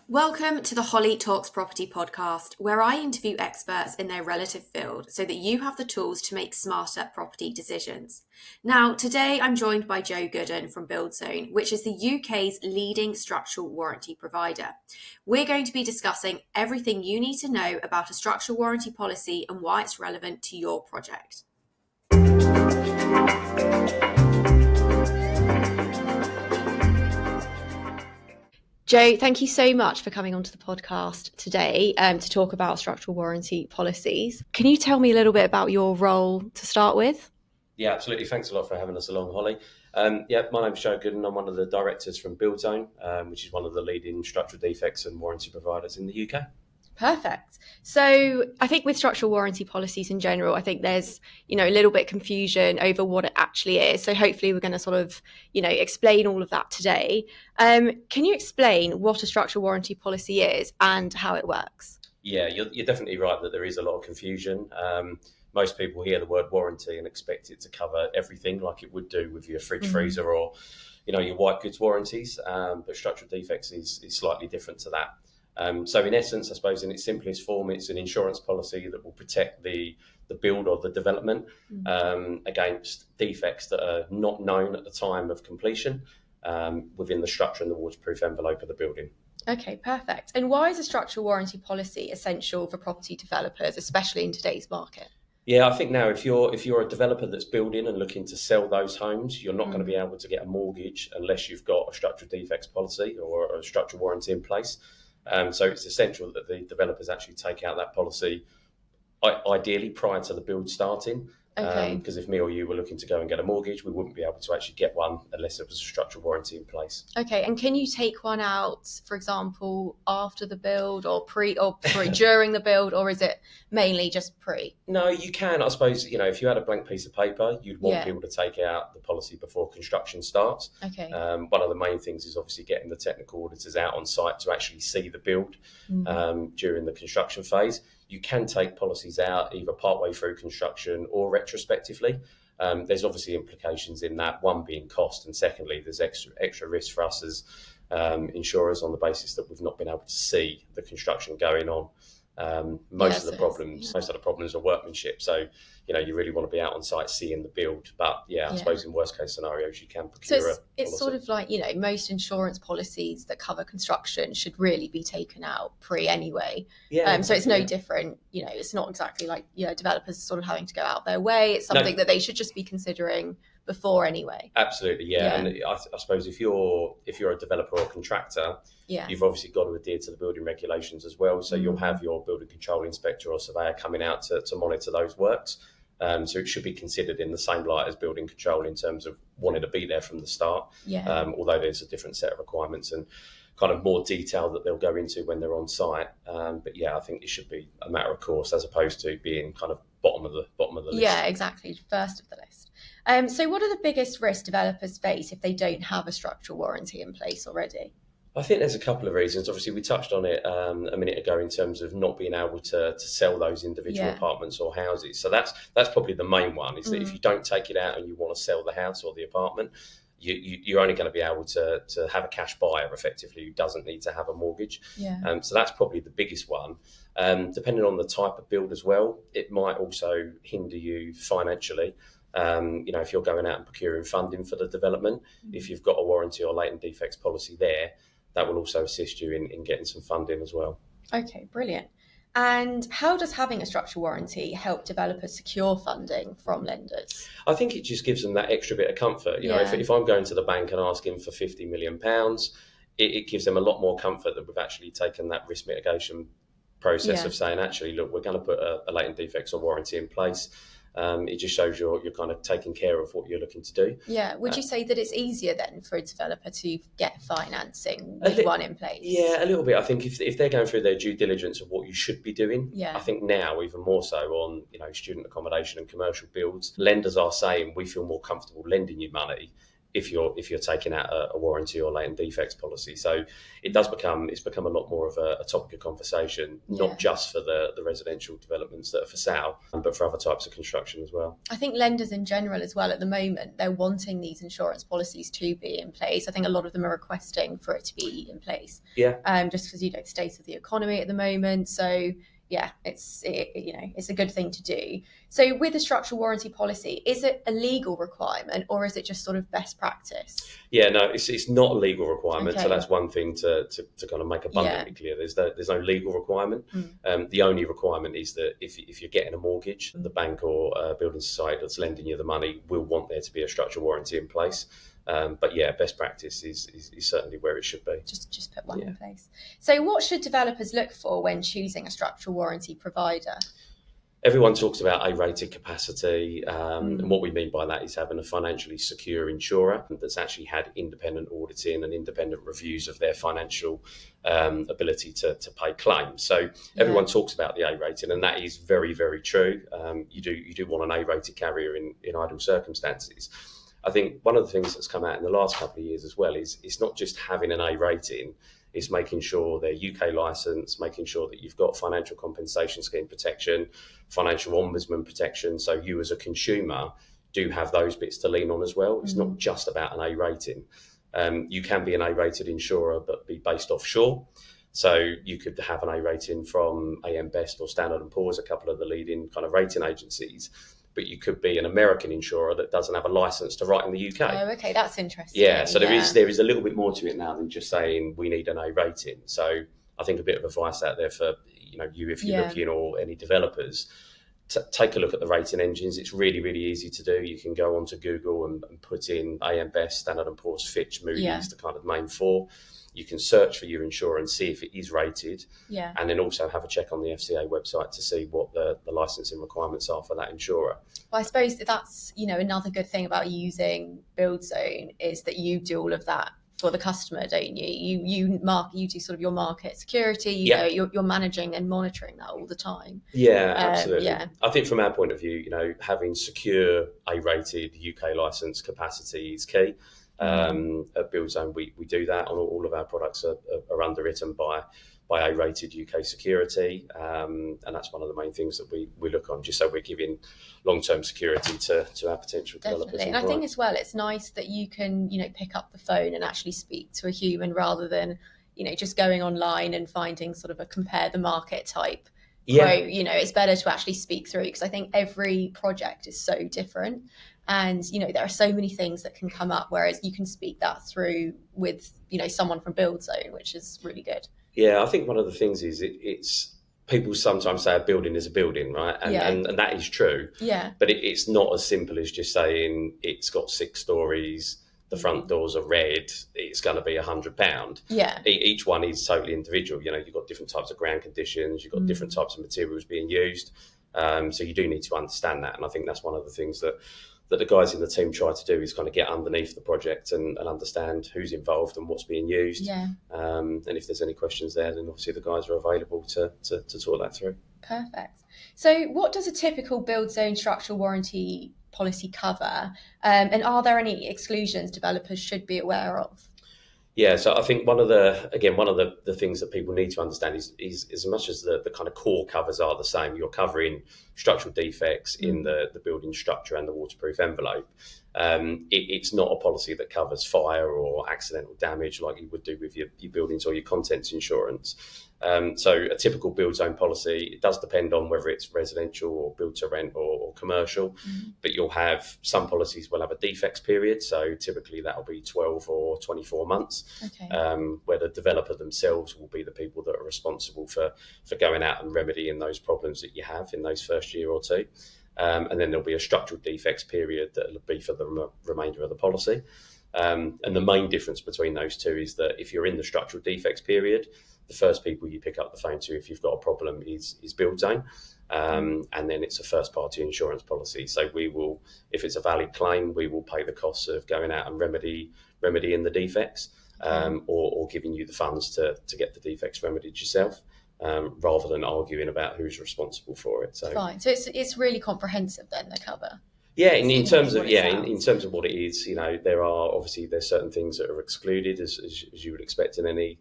Welcome to the Holly Talks Property Podcast, where I interview experts in their relative field so that you have the tools to make smarter property decisions. Now, today I'm joined by Joe Gooden from BuildZone, which is the UK's leading structural warranty provider. We're going to be discussing everything you need to know about a structural warranty policy and why it's relevant to your project. Joe, thank you so much for coming onto the podcast today to talk about structural warranty policies. Can you tell me a little bit about your role to start with? Yeah, absolutely. Thanks a lot for having us along, Holly. My name's Joe Gooden. I'm one of the directors from BuildZone, which is one of the leading structural defects and warranty providers in the UK. Perfect. So I think with structural warranty policies in general, I think there's, a little bit of confusion over what it actually is. So hopefully we're going to sort of, explain all of that today. Can you explain what a structural warranty policy is and how it works? Yeah, you're definitely right that there is a lot of confusion. Most people hear the word warranty and expect it to cover everything like it would do with your fridge freezer or, your white goods warranties. But structural defects is slightly different to that. So in essence, I suppose in its simplest form, it's an insurance policy that will protect the build or the development against defects that are not known at the time of completion within the structure and the waterproof envelope of the building. Okay, perfect. And why is a structural warranty policy essential for property developers, especially in today's market? Yeah, I think now if you're a developer that's building and looking to sell those homes, you're not going to be able to get a mortgage unless you've got a structural defects policy or a structural warranty in place. So it's essential that the developers actually take out that policy, ideally prior to the build starting. Okay. Because if me or you were looking to go and get a mortgage, we wouldn't be able to actually get one unless there was a structural warranty in place. Okay, and can you take one out, for example, after the build or during the build, or is it mainly just pre? No, you can. I suppose, if you had a blank piece of paper, you'd want people to take out the policy before construction starts. Okay. One of the main things is obviously getting the technical auditors out on site to actually see the build during the construction phase. You can take policies out either partway through construction or retrospectively. There's obviously implications in that, one being cost, and secondly, there's extra risk for us as insurers on the basis that we've not been able to see the construction going on. Most of the problems are workmanship. So, you really want to be out on site seeing the build. But I suppose in worst case scenarios, you can procure so it's sort of like, most insurance policies that cover construction should really be taken out pre anyway. So it's no different. It's not exactly like, developers sort of having to go out their way. It's something that they should just be considering before anyway. Absolutely, yeah. And I suppose if you're a developer or contractor, you've obviously got to adhere to the building regulations as well. So you'll have your building control inspector or surveyor coming out to monitor those works. So it should be considered in the same light as building control in terms of wanting to be there from the start. Although there's a different set of requirements and kind of more detail that they'll go into when they're on site. But I think it should be a matter of course as opposed to being kind of bottom of the list. Yeah, exactly. First of the list. So what are the biggest risks developers face if they don't have a structural warranty in place already? I think there's a couple of reasons. Obviously, we touched on it a minute ago in terms of not being able to sell those individual apartments or houses. So that's probably the main one, is that if you don't take it out and you want to sell the house or the apartment, you're only going to be able to have a cash buyer effectively who doesn't need to have a mortgage. So that's probably the biggest one. Depending on the type of build as well, it might also hinder you financially. If you're going out and procuring funding for the development, if you've got a warranty or latent defects policy there, that will also assist you in getting some funding as well. Okay, brilliant. And how does having a structural warranty help developers secure funding from lenders? I think it just gives them that extra bit of comfort. If I'm going to the bank and asking for £50 million, it gives them a lot more comfort that we've actually taken that risk mitigation process of saying, actually, look, we're going to put a latent defects or warranty in place. It just shows you're kind of taking care of what you're looking to do. Yeah. Would you say that it's easier then for a developer to get financing with one in place? Yeah, a little bit. I think if they're going through their due diligence of what you should be doing, I think now even more so on student accommodation and commercial builds, lenders are saying we feel more comfortable lending you money if you're taking out a warranty or latent defects policy. So it's become a lot more of a topic of conversation, not just for the residential developments that are for sale, but for other types of construction as well. I think lenders in general as well at the moment, they're wanting these insurance policies to be in place. I think a lot of them are requesting for it to be in place. Just because, the state of the economy at the moment. So yeah, it's a good thing to do. So with a structural warranty policy, is it a legal requirement or is it just sort of best practice? Yeah, no, it's not a legal requirement. Okay. So that's one thing to kind of make abundantly clear. There's no legal requirement. The only requirement is that if you're getting a mortgage, the bank or building society that's lending you the money will want there to be a structural warranty in place. But yeah, best practice is certainly where it should be. Just put one in place. So what should developers look for when choosing a structural warranty provider? Everyone talks about A-rated capacity, and what we mean by that is having a financially secure insurer that's actually had independent auditing and independent reviews of their financial ability to pay claims. So everyone talks about the A-rated, and that is very, very true. You do want an A-rated carrier in ideal circumstances. I think one of the things that's come out in the last couple of years as well is it's not just having an A rating, it's making sure they're UK licensed, making sure that you've got financial compensation scheme protection, financial ombudsman protection. So you as a consumer do have those bits to lean on as well. It's not just about an A rating. You can be an A-rated insurer but be based offshore. So you could have an A rating from AM Best or Standard & Poor's, a couple of the leading kind of rating agencies. But you could be an American insurer that doesn't have a license to write in the UK. Oh, okay, that's interesting. Yeah, so there is a little bit more to it now than just saying we need an A rating. So I think a bit of advice out there for you if you're looking, or any developers, take a look at the rating engines. It's really, really easy to do. You can go onto Google and put in AM Best, Standard & Poor's, Fitch, Moody's, the kind of main four. You can search for your insurer and see if it is rated, and then also have a check on the FCA website to see what the licensing requirements are for that insurer. Well, I suppose that's another good thing about using BuildZone is that you do all of that for the customer, don't you? You do sort of your market security. You're managing and monitoring that all the time. Yeah, absolutely. I think from our point of view, having secure A-rated UK license capacity is key. At BuildZone, we do that. On all of our products are underwritten by A-rated UK security, and that's one of the main things that we look on, just so we're giving long-term security to our potential developers. And I think as well, it's nice that you can pick up the phone and actually speak to a human rather than just going online and finding sort of a compare the market type quote. It's better to actually speak through, because I think every project is so different. And, there are so many things that can come up, whereas you can speak that through with, someone from BuildZone, which is really good. Yeah, I think one of the things is it's people sometimes say a building is a building, right? And that is true. Yeah. But it's not as simple as just saying it's got 6 stories, the front doors are red, it's going to be £100. Yeah. Each one is totally individual. You've got different types of ground conditions, you've got different types of materials being used. So you do need to understand that. And I think that's one of the things that the guys in the team try to do is kind of get underneath the project and understand who's involved and what's being used. Yeah. And if there's any questions there, then obviously the guys are available to talk that through. Perfect. So what does a typical BuildZone structural warranty policy cover? And are there any exclusions developers should be aware of? Yeah, so I think one of the things that people need to understand is as much as the kind of core covers are the same, you're covering structural defects in the building structure and the waterproof envelope. It's not a policy that covers fire or accidental damage like you would do with your buildings or your contents insurance. So a typical BuildZone policy, it does depend on whether it's residential or build to rent or commercial, but you'll have some policies will have a defects period. So typically that'll be 12 or 24 months, where the developer themselves will be the people that are responsible for going out and remedying those problems that you have in those first year or two. And then there'll be a structural defects period that'll be for the remainder of the policy. And the main difference between those two is that if you're in the structural defects period, the first people you pick up the phone to if you've got a problem is BuildZone. And then it's a first party insurance policy. So we will, if it's a valid claim, we will pay the costs of going out and remedying the defects, or giving you the funds to get the defects remedied yourself. Rather than arguing about who's responsible for it. So fine. So it's really comprehensive then, the cover. Yeah, in terms of in terms of what it is, there's certain things that are excluded as you would expect in any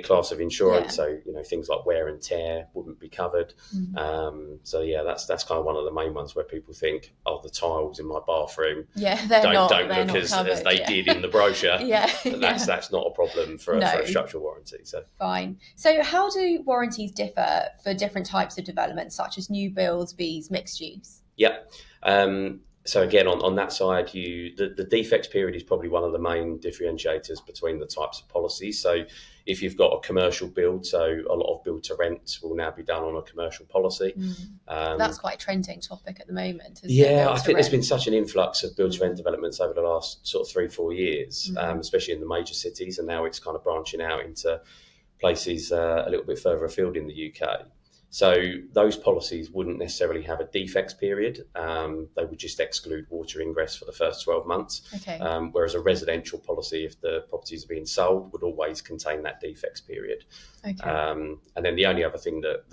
class of insurance. So things like wear and tear wouldn't be covered. That's kind of one of the main ones where people think, oh, the tiles in my bathroom don't look as they did in the brochure. That's not a problem for a structural warranty. So fine. So how do warranties differ for different types of developments, such as new builds, V's, mixed use? So again, on that side, the defects period is probably one of the main differentiators between the types of policies. So if you've got a commercial build, so a lot of build to rent will now be done on a commercial policy. That's quite a trending topic at the moment, isn't it? I think there's been such an influx of build to rent developments over the last sort of 3-4 years, especially in the major cities, and now it's kind of branching out into places a little bit further afield in the UK. So those policies wouldn't necessarily have a defects period. They would just exclude water ingress for the first 12 months. Whereas a residential policy, if the properties are being sold, would always contain that defects period. And then the only other thing that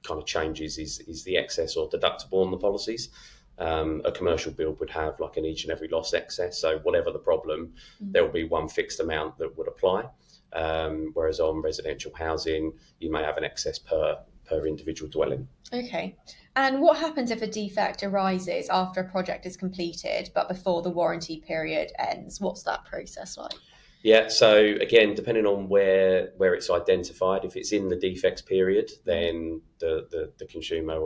kind of changes is the excess or deductible on the policies. A commercial build would have like an each and every loss excess. So whatever the problem, there will be one fixed amount that would apply. Whereas on residential housing, you may have an excess per individual dwelling. Okay. And what happens if a defect arises after a project is completed, but before the warranty period ends? What's that process like? Yeah, so again, depending on where it's identified, if it's in the defects period, then the consumer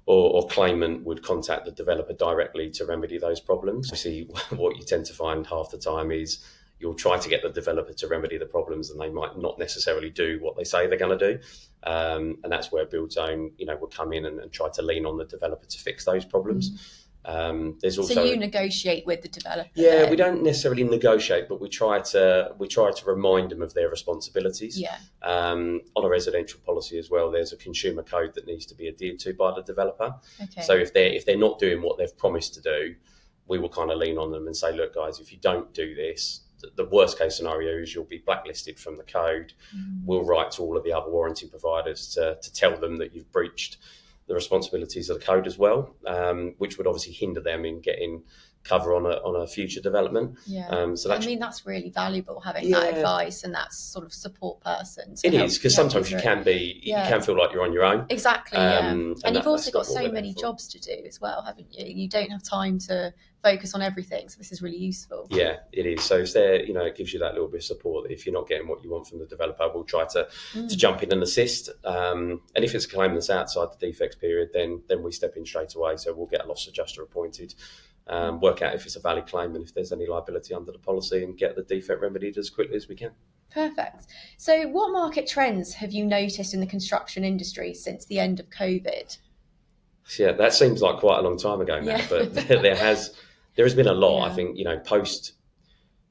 or claimant would contact the developer directly to remedy those problems. See, what you tend to find half the time is you'll try to get the developer to remedy the problems, and they might not necessarily do what they say they're going to do. And that's where Build Zone, will come in and try to lean on the developer to fix those problems. There's also, so you negotiate with the developer? Yeah, then? We don't necessarily negotiate, but we try to remind them of their responsibilities. Yeah. On a residential policy as well, there's a consumer code that needs to be adhered to by the developer. Okay. So if they're not doing what they've promised to do, we will kind of lean on them and say, look, guys, if you don't do this, the worst case scenario is you'll be blacklisted from the code. We'll write to all of the other warranty providers to tell them that you've breached the responsibilities of the code as well, which would obviously hinder them in getting cover on a future development. So that's really valuable, having that advice and that sort of support person. It is, because sometimes you can feel like you're on your own. Exactly. And you've also got so many jobs to do as well, haven't you? You don't have time to focus on everything, so this is really useful. Yeah, it is. So it's there, it gives you that little bit of support. If you're not getting what you want from the developer, we'll try to jump in and assist. And if it's a claim that's outside the defects period, then we step in straight away. So we'll get a loss adjuster appointed, work out if it's a valid claim and if there's any liability under the policy, and get the defect remedied as quickly as we can. Perfect. So what market trends have you noticed in the construction industry since the end of COVID? Yeah, that seems like quite a long time ago now, but there has been a lot. I think, post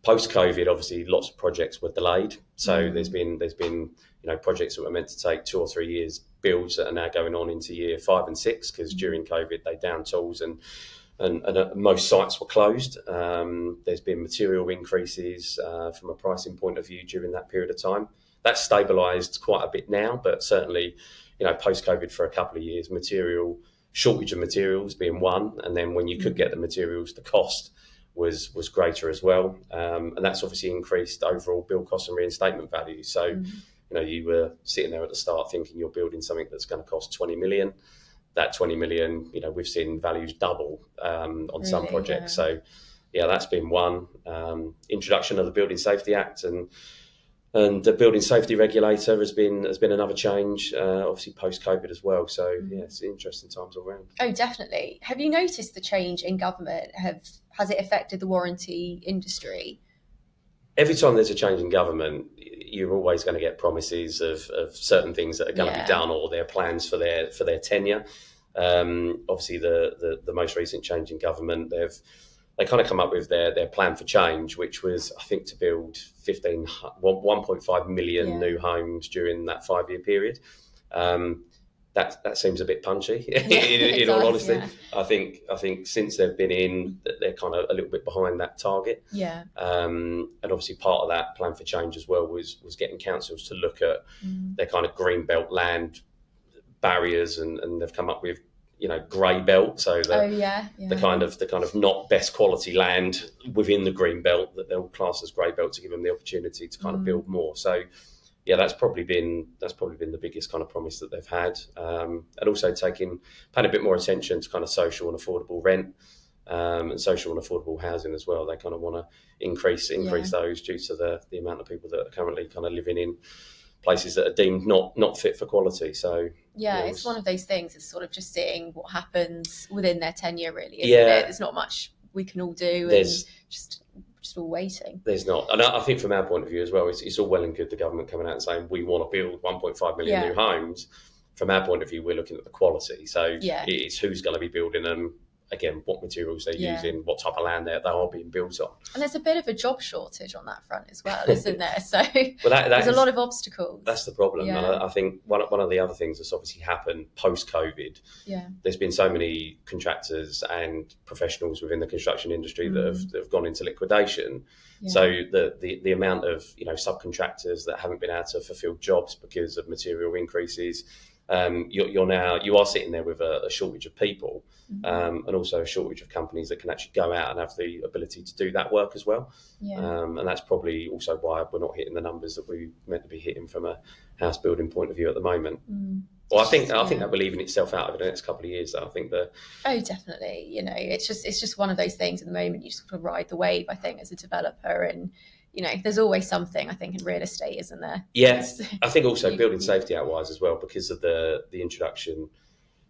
COVID, obviously lots of projects were delayed. So there's been projects that were meant to take 2 or 3 years builds that are now going on into year 5 and 6, because during COVID they downed tools and most sites were closed. There's been material increases from a pricing point of view during that period of time. That's stabilised quite a bit now, but certainly, post COVID for a couple of years, shortage of materials being one, and then when you could get the materials, the cost was greater as well, and that's obviously increased overall build cost and reinstatement value. So you were sitting there at the start thinking you're building something that's going to cost 20 million. That 20 million, we've seen values double on some projects. So that's been one. Introduction of the Building Safety Act and the building safety regulator has been another change, obviously post-COVID as well. So it's interesting times all around. Oh, definitely. Have you noticed the change in government? Has it affected the warranty industry? Every time there's a change in government, you're always going to get promises of certain things that are going to be done, or their plans for their tenure. Obviously, the most recent change in government, they kind of come up with their plan for change, which was, I think, to build 1.5 million new homes during that 5-year period. That seems a bit punchy, in all honesty. Yeah. I think since they've been in, they're kind of a little bit behind that target. Yeah. And obviously part of that plan for change as well was getting councils to look at their kind of green belt land barriers, and they've come up with grey belt, so the kind of not best quality land within the green belt that they'll class as grey belt to give them the opportunity to kind of build more. So yeah, that's probably been the biggest kind of promise that they've had, and also paying a bit more attention to kind of social and affordable rent, and social and affordable housing as well. They kind of want to increase those due to the amount of people that are currently kind of living in places that are deemed not fit for quality. So it's one of those things. It's sort of just seeing what happens within their tenure, really, isn't it? There's not much we can all do, and just all waiting. There's not, and I think from our point of view as well, it's all well and good the government coming out and saying we want to build 1.5 million new homes. From our point of view, we're looking at the quality. So it's who's going to be building them. Again, what materials they're using, what type of land they are being built on. And there's a bit of a job shortage on that front as well, isn't there? So there's a lot of obstacles. That's the problem. And I think one of the other things that's obviously happened post-COVID, there's been so many contractors and professionals within the construction industry that have gone into liquidation. So the amount of subcontractors that haven't been able to fulfil jobs because of material increases, you are sitting there with a shortage of people, and also a shortage of companies that can actually go out and have the ability to do that work as well. And that's probably also why we're not hitting the numbers that we meant to be hitting from a house building point of view at the moment. Well, I think that will even itself out over the next couple of years, though. I think that definitely. It's just one of those things at the moment. You just sort of ride the wave, I think, as a developer, and there's always something, I think, in real estate, isn't there? Yeah, I think also building safety outwise as well, because of the introduction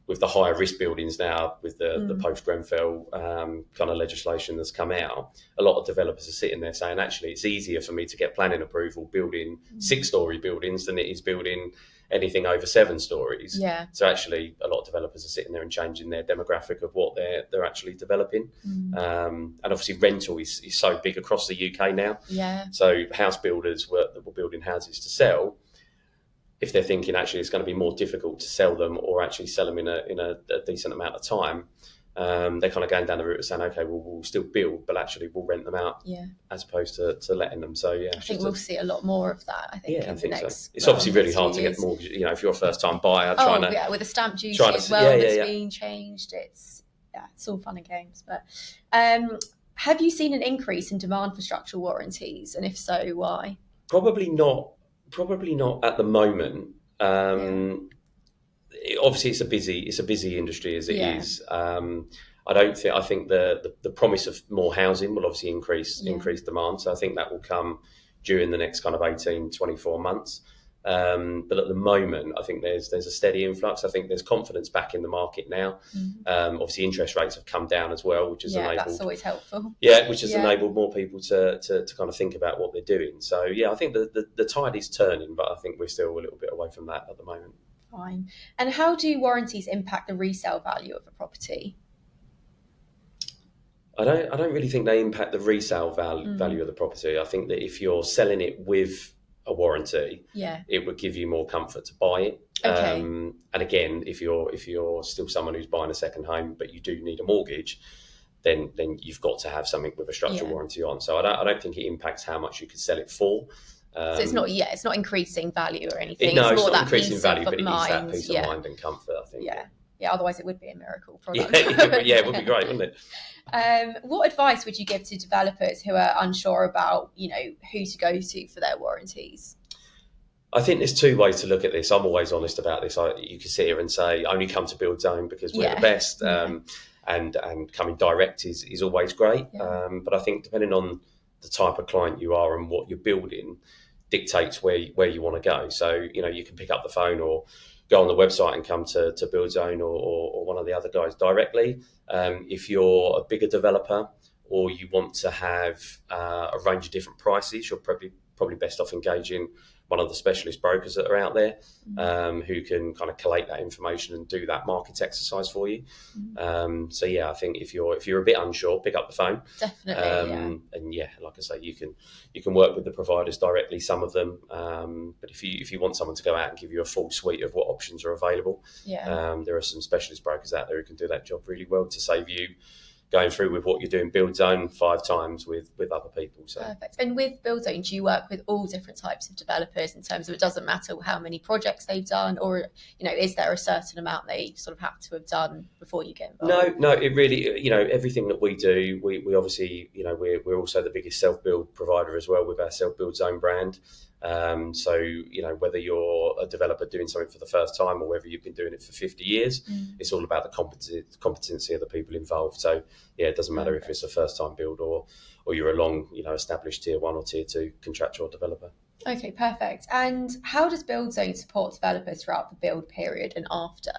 with the higher risk buildings now, with the post-Grenfell kind of legislation that's come out. A lot of developers are sitting there saying, actually, it's easier for me to get planning approval building 6-storey buildings than it is building anything over 7 stories. So actually, a lot of developers are sitting there and changing their demographic of what they're actually developing. And obviously, rental is so big across the UK now. So house builders that were building houses to sell, if they're thinking actually it's going to be more difficult to sell them or actually sell them in a decent amount of time, they're kind of going down the route of saying, okay, we'll still build, but actually we'll rent them out as opposed to letting them. So I think we'll see a lot more of that. I think in the next. So. It's obviously really hard to get mortgage. If you're a first-time buyer, with the stamp duty as well that's being changed, it's all fun and games. But have you seen an increase in demand for structural warranties, and if so, why? Probably not at the moment. Obviously, it's a busy industry as it is. I think the promise of more housing will obviously increase demand. So I think that will come during the next kind of 18, 24 months. But at the moment, I think there's a steady influx. I think there's confidence back in the market now. Obviously, interest rates have come down as well, which has enabled. That's always helpful. Which has enabled more people to kind of think about what they're doing. So I think the tide is turning, but I think we're still a little bit away from that at the moment. Fine. And how do warranties impact the resale value of a property? I don't really think they impact the resale value of the property. I think that if you're selling it with a warranty, it would give you more comfort to buy it. And again, if you're still someone who's buying a second home but you do need a mortgage, then you've got to have something with a structural warranty on. So I don't think it impacts how much you could sell it for. So it's not increasing value or anything. It's not increasing value, but it is that peace of mind and comfort, I think. Otherwise it would be a miracle product. It would be great, wouldn't it? What advice would you give to developers who are unsure about, who to go to for their warranties? I think there's 2 ways to look at this. I'm always honest about this. You can sit here and say, only come to Build Zone because we're the best, and coming direct is always great. But I think depending on the type of client you are and what you're building dictates where you want to go. So, you can pick up the phone or go on the website and come to Build Zone or one of the other guys directly. If you're a bigger developer or you want to have a range of different prices, you're probably best off engaging one of the specialist brokers that are out there, who can kind of collate that information and do that market exercise for you. I think if you're a bit unsure, pick up the phone. Definitely. And like I say, you can work with the providers directly, some of them. But if you want someone to go out and give you a full suite of what options are available, there are some specialist brokers out there who can do that job really well to save you going through with what you're doing Build Zone 5 times with other people. So perfect. And with Build Zone, do you work with all different types of developers in terms of, it doesn't matter how many projects they've done, or is there a certain amount they sort of have to have done before you get involved? No, it really, everything that we do, we obviously, we're also the biggest self-build provider as well with our Self-Build Zone brand. So whether you're a developer doing something for the first time or whether you've been doing it for 50 years, it's all about the competency of the people involved. So yeah, it doesn't matter if it's a first time build or you're a long established tier 1 or tier 2 contractor or developer. Okay, perfect. And how does Build Zone support developers throughout the build period and after?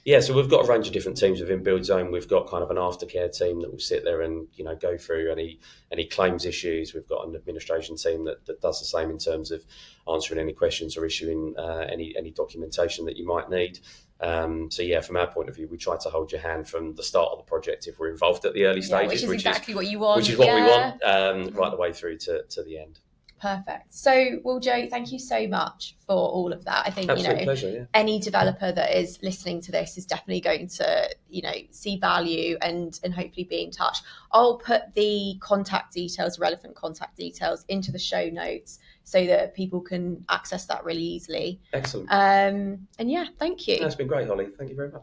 Yeah, so we've got a range of different teams within Build Zone. We've got kind of an aftercare team that will sit there and go through any claims issues. We've got an administration team that does the same in terms of answering any questions or issuing any documentation that you might need. So yeah, from our point of view, we try to hold your hand from the start of the project if we're involved at the early stages, which is exactly what you want. Which is what we want, right the way through to the end. Perfect. So, well, Joe, thank you so much for all of that. I think, pleasure, yeah. Any developer that is listening to this is definitely going to, see value and hopefully be in touch. I'll put the relevant contact details into the show notes so that people can access that really easily. Excellent. And yeah, thank you. That's been great, Holly. Thank you very much.